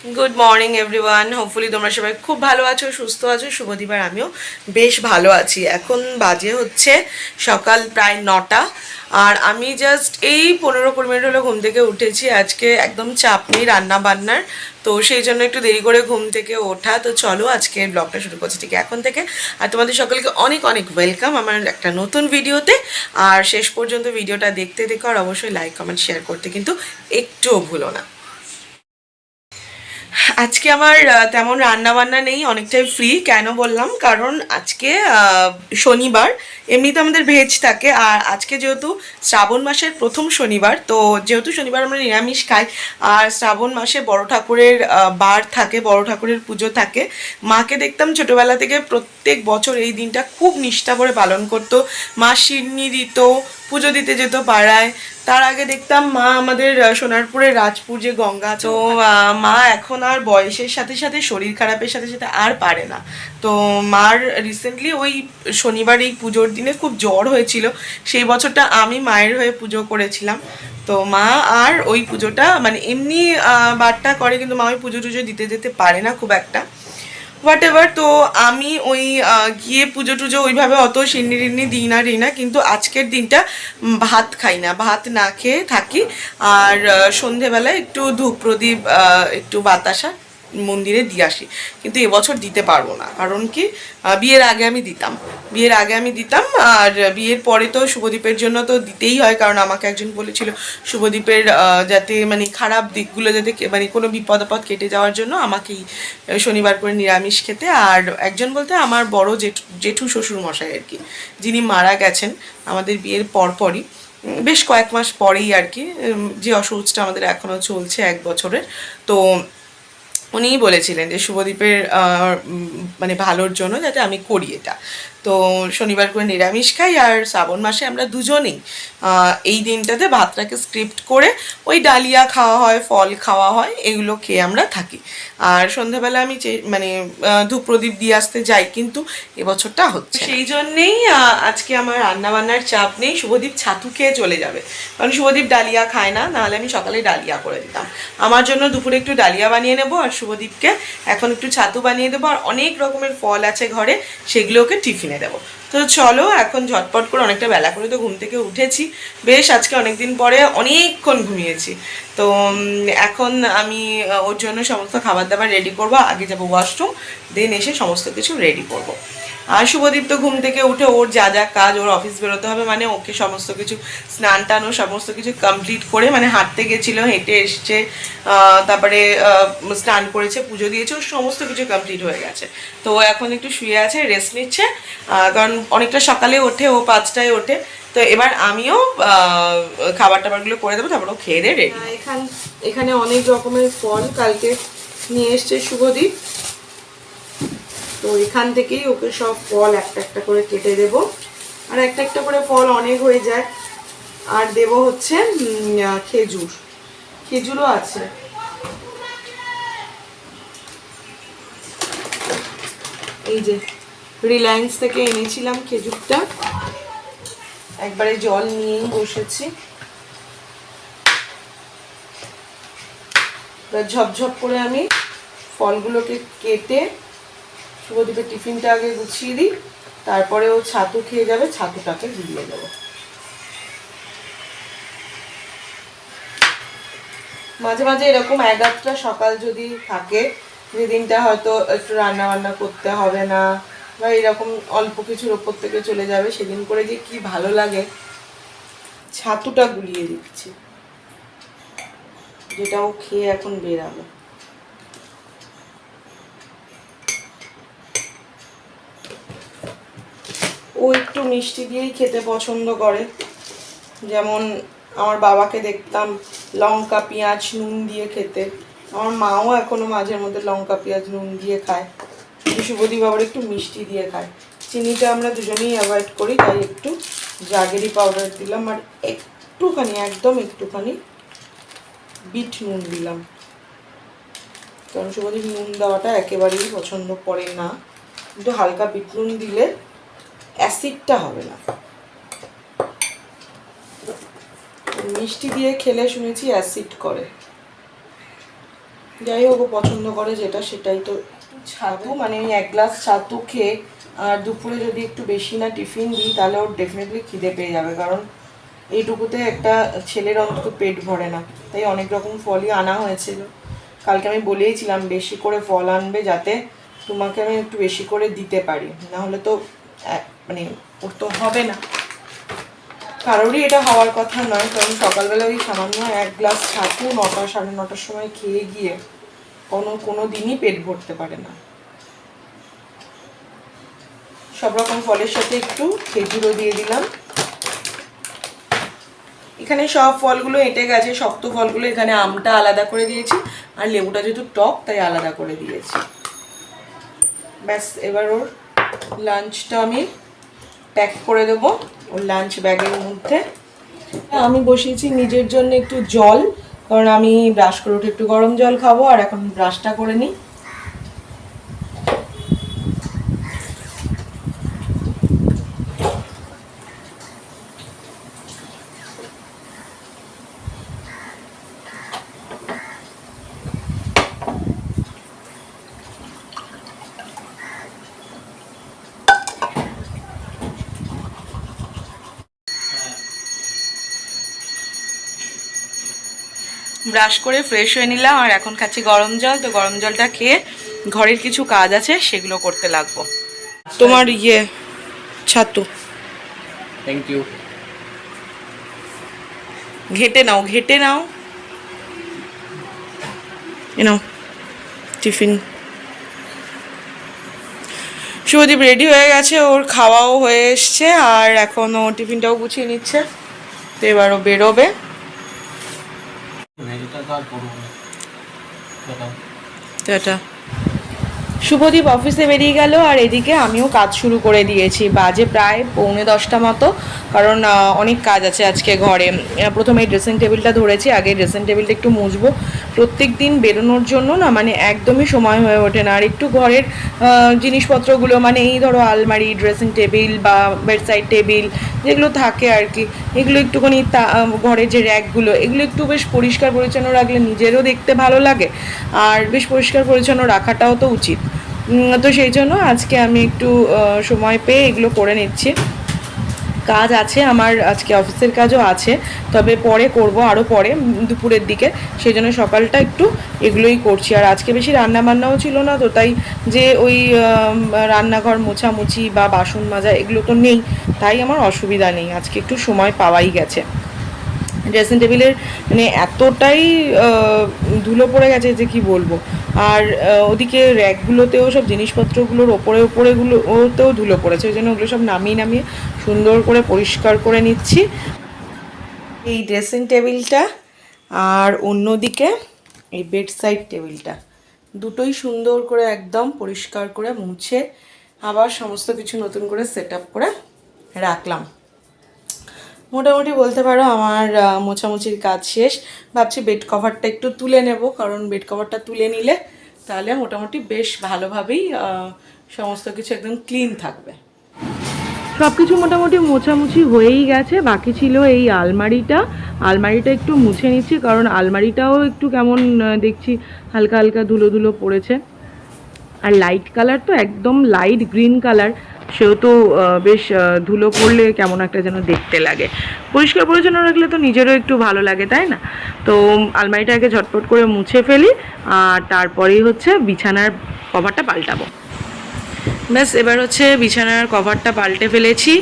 Good morning everyone, hopefully তোমরা সবাই খুব ভালো আছো, সুস্থ আছো। শুভদীপ আর আমিও বেশ ভালো আছি। এখন বাজে হচ্ছে সকাল প্রায় 9টা, আর আমি জাস্ট এই 15-20 মিনিট হলো ঘুম থেকে উঠেছি। আজকে একদম চাপ নেই রান্না বান্নার, তো সেই জন্য একটু দেরি করে ঘুম থেকে ওঠা। তো চলো আজকে ব্লগটা শুরু করছি ঠিক এখন থেকে। আর তোমাদের সকলকে অনেক অনেক ওয়েলকাম আমার একটা নতুন ভিডিওতে। আর শেষ পর্যন্ত ভিডিওটা দেখতে দেখো, আর অবশ্যই লাইক কমেন্ট শেয়ার করতে কিন্তু একটুও ভুলো না। আজকে আমার তেমন রান্না বান্না নেই, অনেকটাই ফ্রি। কেন বললাম, কারণ আজকে শনিবার, এমনিতে আমাদের ভেজ থাকে, আর আজকে যেহেতু শ্রাবণ মাসের প্রথম শনিবার, তো যেহেতু শনিবার আমরা নিরামিষ খাই, আর শ্রাবণ মাসে বড় ঠাকুরের বার থাকে, বড় ঠাকুরের পুজো থাকে। মাকে দেখতাম ছোটবেলা থেকে প্রত্যেক বছর এই দিনটা খুব নিষ্ঠা করে পালন করতো। মা শিরনি দিত, পুজো দিতে যেত পাড়ায়। তার আগে দেখতাম মা আমাদের সোনারপুরের রাজপুর যে গঙ্গা, তো মা এখন আর বয়সের সাথে সাথে শরীর খারাপের সাথে সাথে আর পারে না। তো মার রিসেন্টলি ওই শনিবার এই পুজোর দিনে খুব জ্বর হয়েছিল। সেই বছরটা আমি মায়ের হয়ে পুজো করেছিলাম। তো মা আর ওই পুজোটা মানে এমনি বারটা করে, কিন্তু মা ওই পুজো টুজো দিতে যেতে পারে না খুব একটা, হোয়াট এভার। তো আমি ওই গিয়ে পুজো টুজো ওইভাবে অত সিন্নি টিন্নি দিই না, কিন্তু আজকের দিনটা ভাত খাই না, ভাত না খেয়ে থাকি। আর সন্ধেবেলায় একটু ধূপ প্রদীপ একটু বাতাসা মন্দিরে দিয়ে আসি। কিন্তু এবছর দিতে পারবো না, কারণ কি বিয়ের আগে আমি দিতাম, আর বিয়ের পরে তো শুভদীপের জন্য তো দিতেই হয়, কারণ আমাকে একজন বলেছিল শুভদীপের যাতে মানে খারাপ দিকগুলো যাতে মানে কোনো বিপদ আপদ কেটে যাওয়ার জন্য আমাকেই শনিবার করে নিরামিষ খেতে। আর একজন বলতে আমার বড় জেঠু জেঠু শ্বশুর মশাই আর কি, যিনি মারা গেছেন আমাদের বিয়ের পরপরই, বেশ কয়েক মাস পরেই আর কি। যে অসুখটা আমাদের এখনও চলছে 1 বছরের। তো উনিই বলেছিলেন যে শুভদীপের মানে ভালোর জন্য যাতে আমি করি এটা। তো শনিবার করে নিরামিষ খাই, আর শ্রাবণ মাসে আমরা দুজনেই এই দিনটাতে ভাতটাকে স্ক্রিপ্ট করে ওই ডালিয়া খাওয়া হয়, ফল খাওয়া হয়, এগুলো খেয়ে আমরা থাকি। আর সন্ধ্যাবেলা আমি মানে ধূপ প্রদীপ দিয়ে আসতে যাই, কিন্তু এবছরটা হচ্ছে সেই জন্যেই আজকে আমার রান্নাবান্নার চাপ নেই। শুভদীপ ছাতু খেয়ে চলে যাবে, কারণ শুভদীপ ডালিয়া খায় না, নাহলে আমি সকালে ডালিয়া করে দিতাম। আমার জন্য দুপুরে একটু ডালিয়া বানিয়ে নেবো, আর শুভদীপকে এখন একটু ছাতু বানিয়ে দেবো। আর অনেক রকমের ফল আছে ঘরে, সেগুলোকে টিফিনে দেবো। তো চলো এখন ঝটপট করে, অনেকটা বেলা করে তো ঘুম থেকে উঠেছি, বেশ আজকে অনেকদিন পরে অনেকক্ষণ ঘুমিয়েছি। তো এখন আমি ওর জন্য সমস্ত খাবার দাবার রেডি করবো। আগে যাবো ওয়াশরুম, দেন এসে সমস্ত কিছু রেডি করবো। আর শুভদীপ তো ঘুম থেকে উঠে ওর যা যা কাজ, ওর অফিস বেরোতে হবে মানে ওকে সমস্ত কিছু স্নান টান ও সমস্ত কিছু কমপ্লিট করে, মানে হাঁটতে গেছিলো, হেঁটে এসছে, তারপরে স্নান করেছে, পুজো দিয়েছে, ওর সমস্ত কিছু কমপ্লিট হয়ে গেছে। তো ও এখন একটু শুয়ে আছে, রেস্ট নিচ্ছে, কারণ অনেকটা সকালে ওঠে, ও 5টায় ওঠে। তো এবার আমিও খাবার টাবারগুলো করে দেবো, তারপর ও খেয়ে দিয়ে রেডি। এখানে অনেক রকমের ফল কালকে নিয়ে এসছে শুভদীপ, তো এখান থেকেই ওকে সব ফল একটা একটা করে কেটে দেব। আর একটা একটা করে ফল অনেক হয়ে যায়। আর দেব হচ্ছে খেজুর, খেজুরও আছে। এই যে রিলায়েন্স থেকে এনেছিলাম খেজুরটা, একবারে জল নিয়েই বসেছি। ঝপঝপ করে আমি ফলগুলোকে কেটে শুভদীপের টিফিনটা আগে গুছিয়ে দিই, তারপরে ও ছাতু খেয়ে যাবে, ছাতুটাকে গুলিয়ে দেবো। মাঝে মাঝে এরকম এগারটা সকাল যদি থাকে, যেদিনটা হয়তো একটু রান্না বান্না করতে হবে না, বা এরকম অল্প কিছুর ওপর থেকে চলে যাবে, সেদিন করে যে কি ভালো লাগে। ছাতুটা গুলিয়ে দিচ্ছি, যেটা ও খেয়ে এখন বেরাবে। ও একটু মিষ্টি দিয়েই খেতে পছন্দ করে, যেমন আমার বাবাকে দেখতাম লঙ্কা পেঁয়াজ নুন দিয়ে খেতে, আমার মাও এখনো মাঝে মধ্যে লঙ্কা পেঁয়াজ নুন দিয়ে খায়, কিন্তু শুভদীপ আবার একটু মিষ্টি দিয়ে খায়। চিনিটা আমরা দুজনেই অ্যাভয়েড করি, তাই একটু জাগেরি পাউডার দিলাম, আর একটুখানি, একদম একটুখানি বিট নুন দিলাম, কারণ শুভদীপ নুন দেওয়াটা একেবারেই পছন্দ করে না, কিন্তু হালকা বিট নুন দিলে অ্যাসিডটা হবে না। মিষ্টি দিয়ে খেলে শুনেছি অ্যাসিড করে। যাই হোক পছন্দ করে যেটা সেটাই। তো ছাতু মানে আমি 1 গ্লাস ছাতু খেয়ে আর দুপুরে যদি একটু বেশি না টিফিন দিই তাহলে ওর ডেফিনেটলি খিদে পেয়ে যাবে, কারণ এইটুকুতে একটা ছেলের অন্তত পেট ভরে না। তাই অনেক রকম ফলই আনা হয়েছিল। কালকে আমি বলেইছিলাম বেশি করে ফল আনবে যাতে তোমাকে আমি একটু বেশি করে দিতে পারি, নাহলে তো মানে ওর তো হবে না, কারোরই এটা হওয়ার কথা নয়। কারণ সকালবেলা ওই সামান্য 1 গ্লাস ছাতু 9টা 9:30টার সময় খেয়ে গিয়ে কোনো দিনই পেট ভরতে পারে না। সব রকম ফলের সাথে একটু খেজুরও দিয়ে দিলাম। এখানে সব ফলগুলো এঁটে গেছে, শক্ত ফলগুলো। এখানে আমটা আলাদা করে দিয়েছি আর লেবুটা যেহেতু টক তাই আলাদা করে দিয়েছি। ব্যাস, এবার ওর লাঞ্চটা আমি প্যাক করে দেবো ওর লাঞ্চ ব্যাগের মধ্যে। আমি বসিয়েছি নিজের জন্য একটু জল, কারণ আমি ব্রাশ করে উঠে একটু গরম জল খাবো, আর এখন ব্রাশটা করে নিই। ব্রাশ করে ফ্রেশ হয়ে নিলাম আর এখন খাচ্ছি গরম জল। তো গরম জলটা খেয়ে ঘরের কিছু কাজ আছে সেগুলো করতে লাগবো। তোমার ছাতু থ্যাংক ইউ। ঘেটে নাও, ঘেটে নাও, নাও টিফিন। শুভদীপ রেডি হয়ে গেছে, ওর খাওয়াও হয়ে এসছে আর এখন ও টিফিনটাও গুছিয়ে নিচ্ছে। তো এবার ও বেরোবে। টাটা। শুভদীপ অফিসে বেরিয়ে গেল আর এদিকে আমিও কাজ শুরু করে দিয়েছি। বাজে প্রায় 9:45 মতো, কারণ অনেক কাজ আছে আজকে ঘরে। প্রথমে ড্রেসিং টেবিলটা ধরেছি, আগে ড্রেসিং টেবিলটা একটু মুছবো। প্রত্যেক দিন বেরোনোর জন্য না মানে একদমই সময় হয়ে ওঠে না। আর একটু ঘরের জিনিসপত্রগুলো মানে এই ধরো আলমারি, ড্রেসিং টেবিল বা বেডসাইড টেবিল যেগুলো থাকে আর কি, এগুলো একটুখানি ঘরের যে র্যাকগুলো এগুলো একটু বেশ পরিষ্কার পরিচ্ছন্ন রাখলে নিজেরও দেখতে ভালো লাগে, আর বেশ পরিষ্কার পরিচ্ছন্ন রাখাটাও তো উচিত। তো সেই জন্য আজকে আমি একটু সময় পেয়ে এগুলো করে নিচ্ছি। কাজ আছে আমার, আজকে অফিসের কাজও আছে, তবে পরে করব, আরও পরে দুপুরের দিকে। সেই জন্য সকালটা একটু এগুলোই করছি। আর আজকে বেশি রান্না বান্নাও ছিল না, তো তাই যে ওই রান্নাঘর মোছামুছি বা বাসন মাজা এগুলো তো নেই, তাই আমার অসুবিধা নেই। আজকে একটু সময় পাওয়াই গেছে। ড্রেসিং টেবিলের মানে এতটাই ধুলো পড়ে গেছে যে কি বলবো। আর ওদিকে র্যাকগুলোতেও সব জিনিসপত্রগুলোর ওপরেগুলোতেও ধুলো পড়েছে, ওই জন্য ওগুলো সব নামিয়ে নামিয়ে সুন্দর করে পরিষ্কার করে নিচ্ছি। এই ড্রেসিং টেবিলটা আর অন্যদিকে এই বেড সাইড টেবিলটা দুটোই সুন্দর করে একদম পরিষ্কার করে মুছে আবার সমস্ত কিছু নতুন করে সেট আপ করে রাখলাম। মোটামুটি বলতে পারো আমার মোছামুছির কাজ শেষ। ভাবছি বেড কভারটা একটু তুলে নেব, কারণ বেড কভারটা তুলে নিলে তাহলে মোটামুটি বেশ ভালোভাবেই সমস্ত কিছু একদম ক্লিন থাকবে। সব কিছু মোটামুটি মোছামুছি হয়েই গেছে, বাকি ছিল এই আলমারিটা একটু মুছে নিচ্ছি, কারণ আলমারিটাও একটু কেমন দেখছি হালকা হালকা ধুলো ধুলো পড়েছে। আর লাইট কালার তো একদম লাইট গ্রিন কালার, সেহেতু বেশ ধুলো পড়লে কেমন একটা যেন দেখতে লাগে। পরিষ্কার পরিচ্ছন্ন রাখলে তো নিজেরও একটু ভালো লাগে, তাই না? তো আলমারিটাকে ঝটপট করে মুছে ফেলি আর তারপরেই হচ্ছে বিছানার কভারটা পাল্টাবো। ব্যাস, এবার হচ্ছে বিছানার কভারটা পাল্টে ফেলেছি,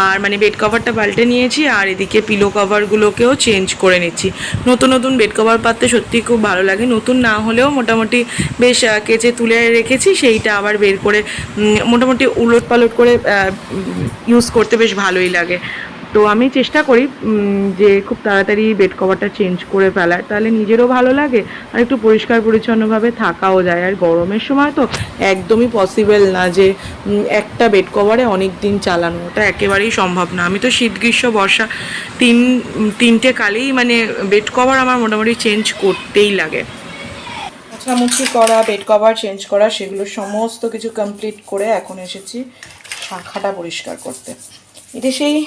আর মানে বেড কভারটা পাল্টে নিয়েছি, আর এদিকে পিলো কভারগুলোকেও চেঞ্জ করে নিচ্ছি। নতুন নতুন বেড কভার পাততে সত্যিই খুব ভালো লাগে। নতুন না হলেও মোটামুটি বেশ কেচে তুলে রেখেছি, সেইটা আবার বের করে মোটামুটি উলট পালট করে ইউজ করতে বেশ ভালোই লাগে। তো আমি চেষ্টা করি যে খুব তাড়াতাড়ি বেড কভারটা চেঞ্জ করে ফেলার, তাহলে নিজেরও ভালো লাগে আর একটু পরিষ্কার পরিচ্ছন্নভাবে থাকাও যায়। আর গরমের সময় তো একদমই পসিবল না যে একটা বেড কভারে অনেক দিন চালানো, ওটা একেবারেই সম্ভব না। আমি তো শীত গ্রীষ্ম বর্ষা তিনটে কালেই মানে বেড কভার আমার মোটামুটি চেঞ্জ করতেই লাগে। মোছামুছি করা, বেড কভার চেঞ্জ করা, সেগুলো সমস্ত কিছু কমপ্লিট করে এখন এসেছি শাখাটা পরিষ্কার করতে। এটা সেই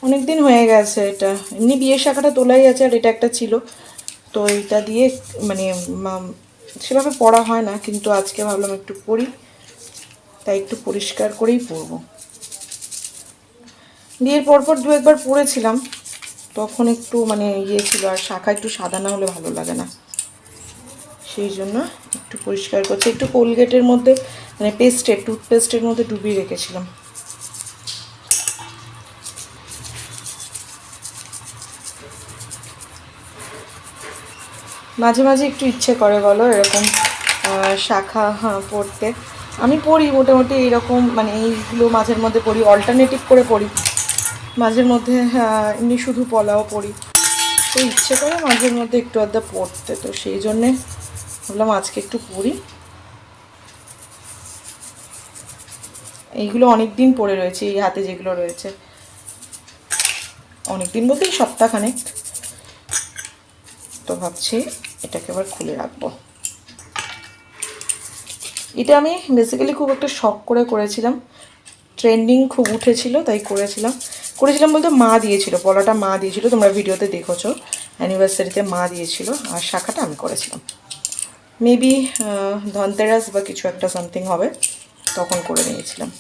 অনেক দিন হয়ে গেছে, এটা এমনি বিয়ের শাখাটা তোলাই আছে আর এটা একটা ছিল, তো এইটা দিয়ে মানে সেভাবে পড়া হয় না, কিন্তু আজকে ভাবলাম একটু পড়ি, তাই একটু পরিষ্কার করেই পরবো। বিয়ের পরপর দু একবার পড়েছিলাম, তখন একটু মানে ইয়ে ছিল, আর শাখা একটু সাদা না হলে ভালো লাগে না, সেই জন্য একটু পরিষ্কার করছি। একটু কোলগেটের মধ্যে মানে টুথপেস্টের মধ্যে ডুবিয়ে রেখেছিলাম। মাঝে মাঝে একটু ইচ্ছে করে বলো এরকম শাখা পড়তে। আমি পড়ি মোটামুটি এইরকম, মানে এইগুলো মাঝের মধ্যে পড়ি, অল্টারনেটিভ করে পড়ি, মাঝের মধ্যে এমনি শুধু পলাও পড়ি। তো ইচ্ছে করে মাঝের মধ্যে একটু আধটা পড়তে, তো সেই জন্যে ভাবলাম আজকে একটু পড়ি। এইগুলো অনেক দিন পড়ে রয়েছে, এই হাতে যেগুলো রয়েছে অনেক দিন বলতে সপ্তাহখানেক, তো ভাবছি এটাকে আবার খুলে রাখবো। এটা আমি বেসিক্যালি খুব একটা শখ করে করেছিলাম, ট্রেন্ডিং খুব উঠেছিল তাই করেছিলাম বলতে মা দিয়েছিল, পলাটা মা দিয়েছিল, তোমরা ভিডিওতে দেখেছো, অ্যানিভার্সারিতে মা দিয়েছিল, আর শাখাটা আমি করেছিলাম। মেবি ধনতেরাস বা কিছু একটা সামথিং হবে, তখন করে নিয়েছিলাম।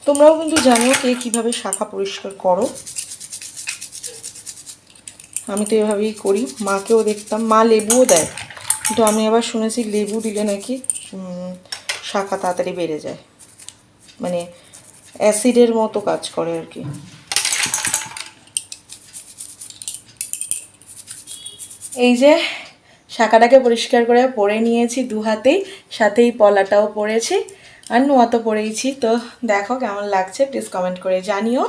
তোমরাও কিন্তু জানো কে কীভাবে শাখা পরিষ্কার করো। আমি তো এভাবেই করি, মাকেও দেখতাম, মা লেবুও দেয়, কিন্তু আমি আবার শুনেছি লেবু দিলে নাকি শাখা তাড়াতাড়ি বেড়ে যায়, মানে অ্যাসিডের মতো কাজ করে আর কি। এই যে শাখাটাকে পরিষ্কার করে পরে নিয়েছি দু হাতেই, সাথেই পলাটাও পরেছি, আর নোয়া তো পরেইছি। তো দেখো কেমন লাগছে, প্লিজ কমেন্ট করে জানিও।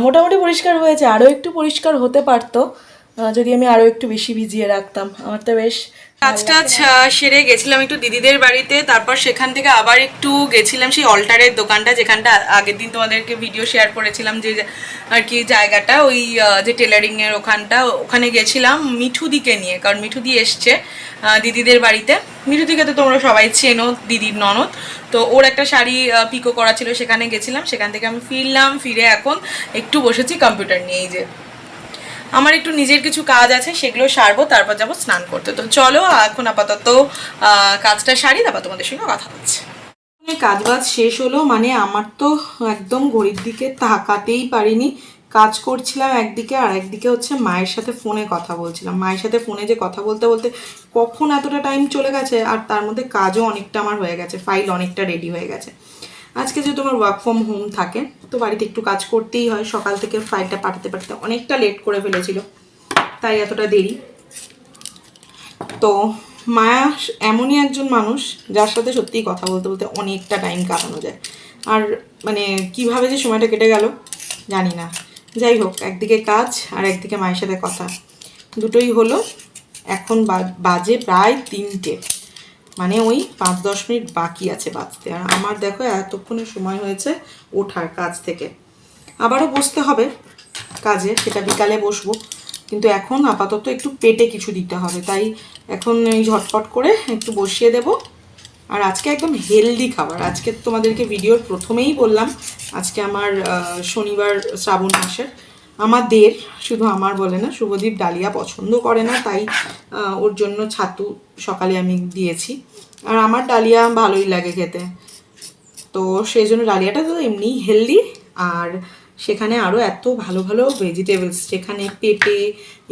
মোটামুটি পরিষ্কার হয়েছে, আরও একটু পরিষ্কার হতে পারতো যদি আমি আরও একটু বেশি ভিজিয়ে রাখতাম। আমার তো বেশ কাজটা সেরে গেছিলাম একটু দিদিদের বাড়িতে, তারপর সেখান থেকে আবার একটু গেছিলাম সেই অল্টারের দোকানটা, যেখানটা আগের দিন তোমাদেরকে ভিডিও শেয়ার করেছিলাম, যে আর কি জায়গাটা ওই যে টেলারিংয়ের ওখানটা, ওখানে গেছিলাম মিঠুদিকে নিয়ে, কারণ মিঠুদি এসছে দিদিদের বাড়িতে। মিঠুদিকে তো তোমরা সবাই চেনো, দিদির ননদ, তো ওর একটা শাড়ি পিকো করা ছিল, সেখানে গেছিলাম। সেখান থেকে আমি ফিরলাম, ফিরে এখন একটু বসেছি কম্পিউটার নিয়ে। এই যে আমার একটু নিজের কিছু কাজ আছে, সেগুলো সারবো, তারপর যাবো স্নান করতে। তো চলো এখন আপাতত কাজটা সারি, তারপর তোমাদের সঙ্গে কথা হচ্ছে। কাজ বাজ শেষ হলো, মানে আমার তো একদম ঘড়ির দিকে তাকাতেই পারিনি, কাজ করছিলাম একদিকে, আর একদিকে হচ্ছে মায়ের সাথে ফোনে কথা বলছিলাম। মায়ের সাথে ফোনে যে কথা বলতে বলতে কখন এতটা টাইম চলে গেছে, আর তার মধ্যে কাজও অনেকটা আমার হয়ে গেছে, ফাইল অনেকটা রেডি হয়ে গেছে। আজকে যেহেতু আমার ওয়ার্ক ফ্রম হোম থাকে, তো বাড়িতে একটু কাজ করতেই হয়। সকাল থেকে ফাইলটা পাঠাতে অনেকটা লেট করে ফেলেছিল, তাই এতটা দেরি। তো মায়া এমনই একজন মানুষ যার সাথে সত্যিই কথা বলতে বলতে অনেকটা টাইম কাটানো যায়, আর মানে কিভাবে যে সময়টা কেটে গেল জানি না। যাই হোক, একদিকে কাজ আর একদিকে মায়ের সাথে কথা, দুটোই হলো। এখন বাজে প্রায় 3টে, মানে ওই 5-10 মিনিট বাকি আছে বাজতে। আর আমার দেখো এতক্ষণে সময় হয়েছে ওঠার কাজ থেকে, আবারও বসতে হবে কাজে, সেটা বিকালে বসবো, কিন্তু এখন আপাতত একটু পেটে কিছু দিতে হবে, তাই এখন এই ঝটপট করে একটু বসিয়ে দেব। আর আজকে একদম হেলদি খাবার, আজকে তোমাদেরকে ভিডিওর প্রথমেই বললাম আজকে আমার শনিবার শ্রাবণ মাসের। আমাদের, শুধু আমার বলে না, শুভদীপ ডালিয়া পছন্দ করে না, তাই ওর জন্য ছাতু সকালে আমি দিয়েছি, আর আমার ডালিয়া ভালোই লাগে খেতে, তো সেই জন্য ডালিয়াটা তো এমনিই হেলদি, আর সেখানে আরও এত ভালো ভালো ভেজিটেবলস, সেখানে পেঁপে,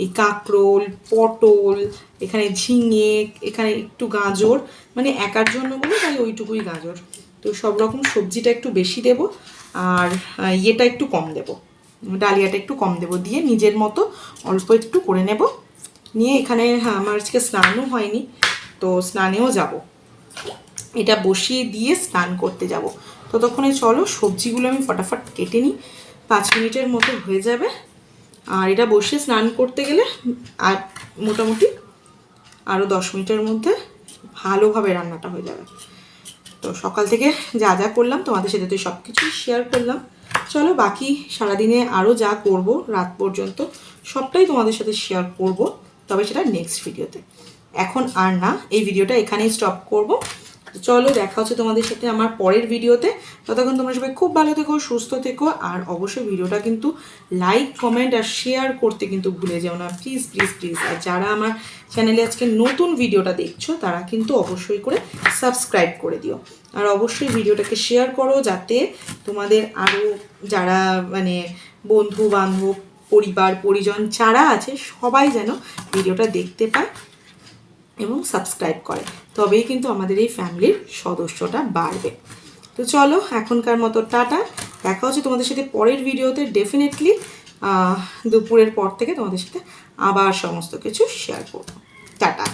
এই কাঁকরোল, পটল, এখানে ঝিঙে, এখানে একটু গাজর, মানে একার জন্য বলে তাই ওইটুকুই গাজর, তো সব রকম সবজিটা একটু বেশি দেব, আর ইয়েটা একটু কম দেব, ডালিয়াটা একটু কম দেব, দিয়ে নিজের মতো অল্প একটু করে নেব। নিয়ে এখানে আমার আজকে স্নানও হয়নি, তো স্নানেও যাব, এটা বসিয়ে দিয়ে স্নান করতে যাব। ততক্ষণে চলো সবজিগুলো আমি ফটাফট কেটে নিই, 5 মিনিটের মতো হয়ে যাবে, আর এটা বসিয়ে স্নান করতে গেলে আর মোটামুটি আরও 10 মিনিটের মধ্যে ভালোভাবে রান্নাটা হয়ে যাবে। তো সকাল থেকে যা যা করলাম তোমাদের সাথে তো সব কিছুই শেয়ার করলাম। চলো বাকি সারাদিনে আরও যা করব রাত পর্যন্ত সবটাই তোমাদের সাথে শেয়ার করব, তবে সেটা নেক্সট ভিডিওতে। এখন আর না, এই ভিডিওটা এখানেই স্টপ করব, তো চলো দেখা হচ্ছে তোমাদের সাথে আমার পরের ভিডিওতে। ততক্ষণ তোমরা সবাই খুব ভালো থেকো, সুস্থ থেকো, আর অবশ্যই ভিডিওটা কিন্তু লাইক কমেন্ট আর শেয়ার করতে কিন্তু ভুলে যেও না, প্লিজ প্লিজ প্লিজ। আর যারা আমার চ্যানেলে আজকে নতুন ভিডিওটা দেখছো তারা কিন্তু অবশ্যই করে সাবস্ক্রাইব করে দিও। আর অবশ্যই ভিডিওটাকে শেয়ার করো যাতে তোমাদের আরও যারা মানে বন্ধু বান্ধব পরিবার পরিজন যারা আছে সবাই যেন ভিডিওটা দেখতে পায় এবং সাবস্ক্রাইব করে, তবেই কিন্তু আমাদের এই ফ্যামিলির সদস্যটা বাড়বে। তো চলো এখনকার মতো টাটা, দেখা হচ্ছে তোমাদের সাথে পরের ভিডিওতে। ডেফিনেটলি দুপুরের পর থেকে তোমাদের সাথে আবার সমস্ত কিছু শেয়ার করবো। টাটা।